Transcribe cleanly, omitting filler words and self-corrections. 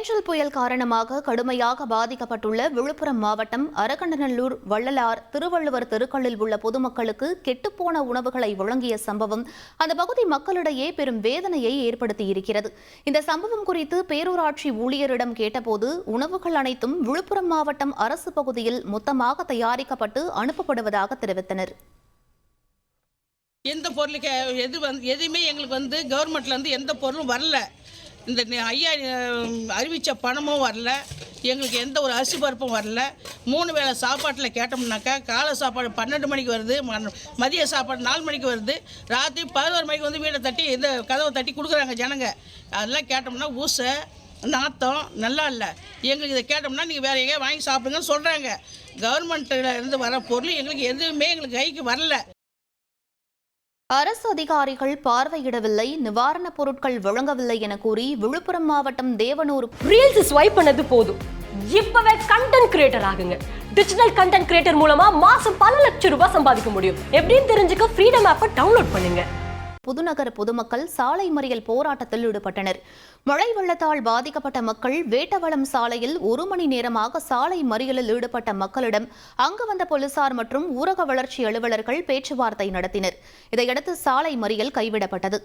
ஓரேஞ்சல் புயல் காரணமாக கடுமையாக பாதிக்கப்பட்டுள்ள விழுப்புரம் மாவட்டம் அரகண்டநல்லூர், வள்ளலார், திருவள்ளுவர் தெருக்களில் உள்ள பொதுமக்களுக்கு கெட்டுப்போன உணவுகளை வழங்கிய சம்பவம் அந்த பகுதி மக்களிடையே பெரும் வேதனையை ஏற்படுத்தியிருக்கிறது. இந்த சம்பவம் குறித்து பேரூராட்சி ஊழியரிடம் கேட்டபோது உணவுகள் அனைத்தும் விழுப்புரம் மாவட்டம் அரசு பகுதியில் மொத்தமாக தயாரிக்கப்பட்டு அனுப்பப்படுவதாக தெரிவித்தனர். எந்த பொருளுக்கு எதுவுமே எங்களுக்கு கவர்மெண்ட்லேருந்து எந்த பொருளும் வரல. இந்த ஐயா அறிவித்த பணமும் வரல. எங்களுக்கு எந்த ஒரு அரிசி பருப்பும் வரல. 3 வேளை சாப்பாட்டில் கேட்டோம்னாக்கா காலை சாப்பாடு 12 மணிக்கு வருது, மதிய சாப்பாடு 4 மணிக்கு வருது, ராத்திரி 11 மணிக்கு வீடை தட்டி இந்த கதவை தட்டி கொடுக்குறாங்க ஜனங்க. அதெல்லாம் கேட்டோம்னா ஊசை நாத்தம் நல்லா இல்லை. எங்களுக்கு இதை கேட்டோம்னா நீங்கள் வேறு எங்கேயா வாங்கி சாப்பிடுங்கன்னு சொல்கிறாங்க. கவர்மெண்ட்டில் இருந்து வர பொருள் எங்களுக்கு எதுவுமே எங்களுக்கு கைக்கு வரல. அரசு அதிகாரிகள் பார்வையிடவில்லை, நிவாரணப் பொருட்கள் வழங்கவில்லை என கூறி விழுப்புரம் மாவட்டம் தேவனூர் ரீல்ஸ் ஸ்வைப் பண்ணது போதும், இப்பவே கண்டென்ட் கிரியேட்டர் ஆகுங்க. டிஜிட்டல் கண்டென்ட் கிரியேட்டர் மூலமா மாசம் பல லட்சம் ரூபாய் சம்பாதிக்க முடியும். எப்படின்னு தெரிஞ்சுக்க ஃப்ரீடம் ஆப்பை டவுன்லோட் பண்ணுங்க. புதுநகர் பொதுமக்கள் சாலை மறியல் போராட்டத்தில் ஈடுபட்டனர். மழை வெள்ளத்தால் பாதிக்கப்பட்ட மக்கள் வேட்டவளம் சாலையில் 1 மணி நேரமாக சாலை மறியலில் ஈடுபட்ட மக்களிடம் அங்கு வந்த போலீசார் மற்றும் ஊரக வளர்ச்சி அலுவலர்கள் பேச்சுவார்த்தை நடத்தினர். இதையடுத்து சாலை மறியல் கைவிடப்பட்டது.